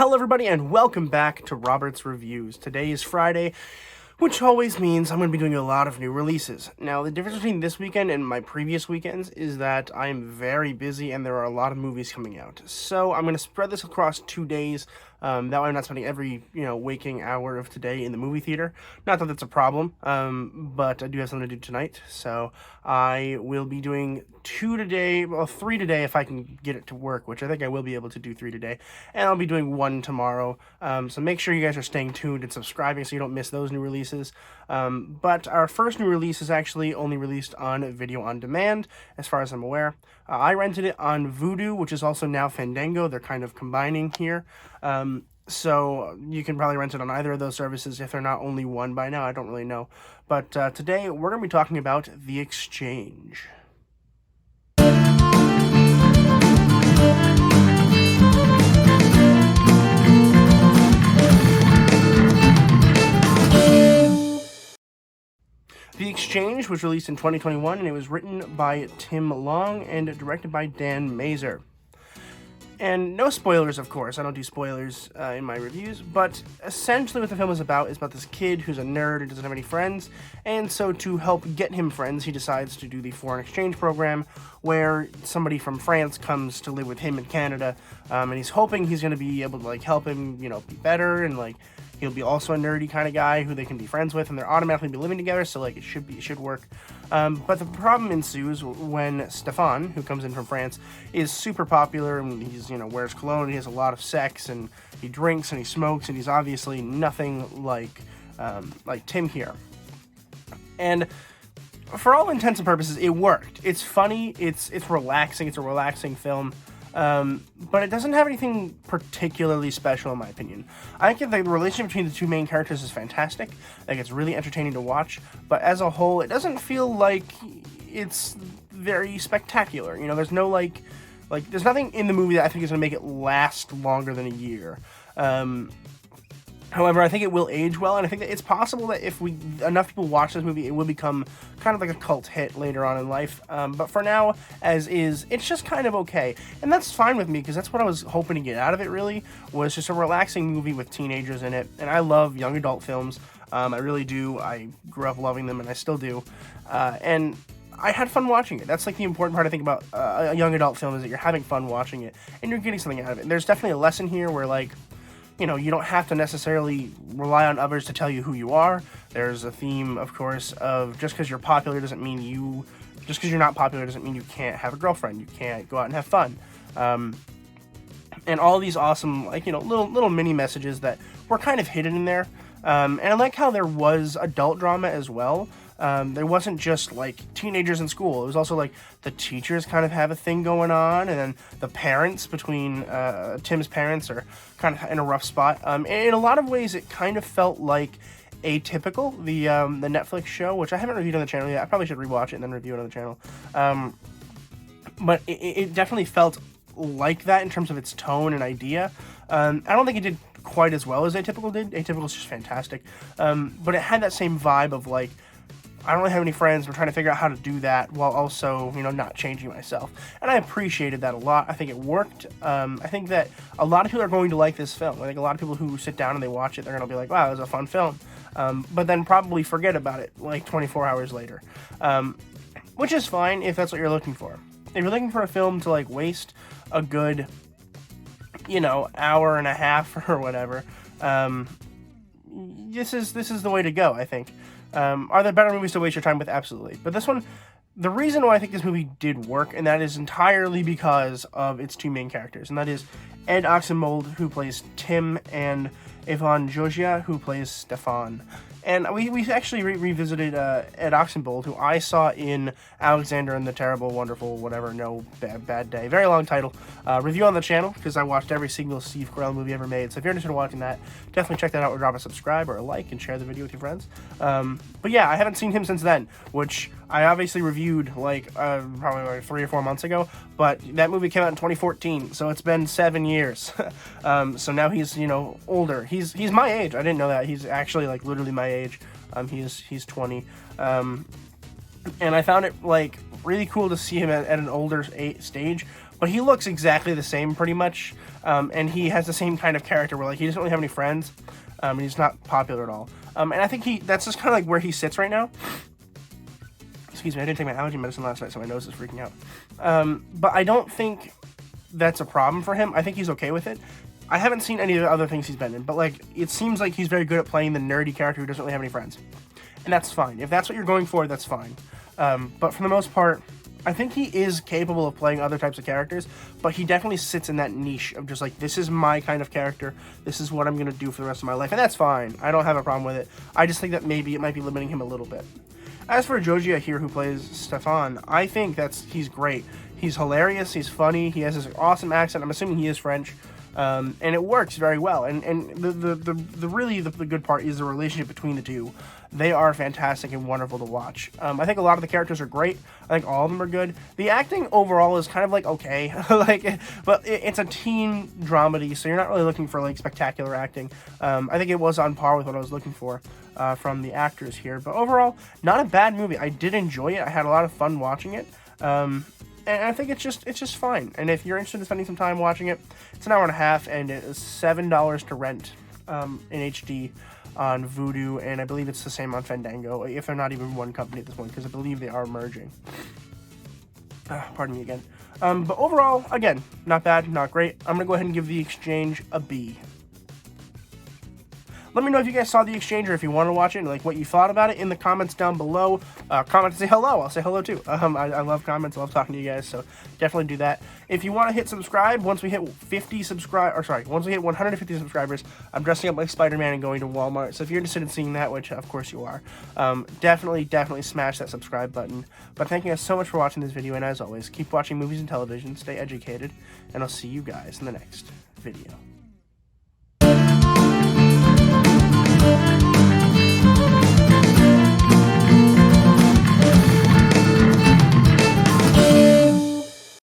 Hello everybody and welcome back to Robert's Reviews. Today is Friday, which always means I'm going to be doing a lot of new releases. Now, the difference between this weekend and my previous weekends is that I'm very busy and there are a lot of movies coming out. So I'm going to spread this across 2 days. That way I'm not spending every, waking hour of today in the movie theater. Not that that's a problem, but I do have something to do tonight. So I will be doing 2 today, well, 3 today if I can get it to work, which I think I will be able to do 3 today. And I'll be doing 1 tomorrow. So make sure you guys are staying tuned and subscribing so you don't miss those new releases. But our first new release is actually only released on video on demand, as far as I'm aware. I rented it on Vudu, which is also now Fandango. They're kind of combining here. So you can probably rent it on either of those services if they're not only one by now. I don't really know. But today we're going to be talking about The Exchange. The Exchange was released in 2021, and it was written by Tim Long and directed by Dan Mazer. And no spoilers, of course. I don't do spoilers in my reviews, but essentially what the film is about this kid who's a nerd and doesn't have any friends, and so to help get him friends, he decides to do the foreign exchange program, where somebody from France comes to live with him in Canada, and he's hoping he's going to be able to, help him, be better, and, he'll be also a nerdy kind of guy who they can be friends with, and they're automatically be living together, so, it should work. But the problem ensues when Stefan, who comes in from France, is super popular, and he's, wears cologne, and he has a lot of sex, and he drinks, and he smokes, and he's obviously nothing like Tim here. And for all intents and purposes, it worked. It's funny, it's relaxing, it's a relaxing film. But it doesn't have anything particularly special in my opinion. I think the relationship between the two main characters is fantastic. It's really entertaining to watch, but as a whole, it doesn't feel like it's very spectacular. There's no there's nothing in the movie that I think is going to make it last longer than a year. However, I think it will age well, and I think that it's possible that if enough people watch this movie, it will become kind of like a cult hit later on in life. But for now, as is, it's just kind of okay. And that's fine with me, because that's what I was hoping to get out of it, really, was just a relaxing movie with teenagers in it. And I love young adult films. I really do. I grew up loving them, and I still do. And I had fun watching it. That's the important part I think about a young adult film, is that you're having fun watching it, and you're getting something out of it. And there's definitely a lesson here where, you don't have to necessarily rely on others to tell you who you are. There's a theme, of course, of just because you're popular doesn't mean just because you're not popular doesn't mean you can't have a girlfriend. You can't go out and have fun. And all these awesome, little mini messages that were kind of hidden in there. And I like how there was adult drama as well. There wasn't just teenagers in school. It was also the teachers kind of have a thing going on, and then the parents between Tim's parents are kind of in a rough spot. In a lot of ways, it kind of felt like Atypical, the Netflix show, which I haven't reviewed on the channel yet. I probably should rewatch it and then review it on the channel. But it definitely felt like that in terms of its tone and idea. I don't think it did quite as well as Atypical did. Atypical is just fantastic. But it had that same vibe of I don't really have any friends. We're trying to figure out how to do that while also, not changing myself. And I appreciated that a lot. I think it worked. I think that a lot of people are going to like this film. I think a lot of people who sit down and they watch it, they're going to be like, wow, it was a fun film. But then probably forget about it 24 hours later. Which is fine if that's what you're looking for. If you're looking for a film to waste a good, hour and a half or whatever, this is the way to go, I think. Are there better movies to waste your time with? Absolutely. But this one, the reason why I think this movie did work, and that is entirely because of its two main characters, and that is Ed Oxenbould, who plays Tim, and Yvonne Jogia, who plays Stefan. And we actually revisited Ed Oxenbould, who I saw in Alexander and the Terrible, Wonderful, whatever, no, bad day. Very long title. Review on the channel, because I watched every single Steve Carell movie ever made. So if you're interested in watching that, definitely check that out, or drop a subscribe or a like and share the video with your friends. But yeah, I haven't seen him since then, which I obviously reviewed probably 3 or 4 months ago. But that movie came out in 2014, so it's been 7 years. So now he's, older. He's my age. I didn't know that. He's actually literally my age. He's 20. And I found it really cool to see him at an older stage, but he looks exactly the same pretty much, and he has the same kind of character where like he doesn't really have any friends, and he's not popular at all. And I think that's just kind of like where he sits right now. Excuse me, I didn't take my allergy medicine last night, so my nose is freaking out. But I don't think that's a problem for him. I think he's okay with it. I haven't seen any of the other things he's been in, but like it seems like he's very good at playing the nerdy character who doesn't really have any friends. And that's fine. If that's what you're going for, that's fine. But for the most part, I think he is capable of playing other types of characters, but he definitely sits in that niche of just like, this is my kind of character. This is what I'm going to do for the rest of my life. And that's fine. I don't have a problem with it. I just think that maybe it might be limiting him a little bit. As for Joji here, who plays Stefan, I think he's great. He's hilarious, he's funny, he has this awesome accent. I'm assuming he is French, and it works very well. And the good part is the relationship between the two. They are fantastic and wonderful to watch. I think a lot of the characters are great. I think all of them are good. The acting overall is kind of like okay, but it's a teen dramedy, so you're not really looking for like spectacular acting. I think it was on par with what I was looking for from the actors here. But overall, not a bad movie. I did enjoy it. I had a lot of fun watching it. And I think it's just fine. And if you're interested in spending some time watching it, it's an hour and a half, and it is $7 to rent in HD on Vudu, and I believe it's the same on Fandango, if they're not even one company at this point, because I believe they are merging. Pardon me again. But overall, again, not bad, not great. I'm going to go ahead and give The Exchange a B. Let me know if you guys saw The Exchange or if you want to watch it and like what you thought about it in the comments down below. Comment to say hello. I'll say hello too. I love comments. I love talking to you guys, so definitely do that. If you want to hit subscribe, once we hit 150 subscribers, I'm dressing up like Spider-Man and going to Walmart. So if you're interested in seeing that, which of course you are, definitely smash that subscribe button. But thank you guys so much for watching this video, and as always, keep watching movies and television, stay educated, and I'll see you guys in the next video.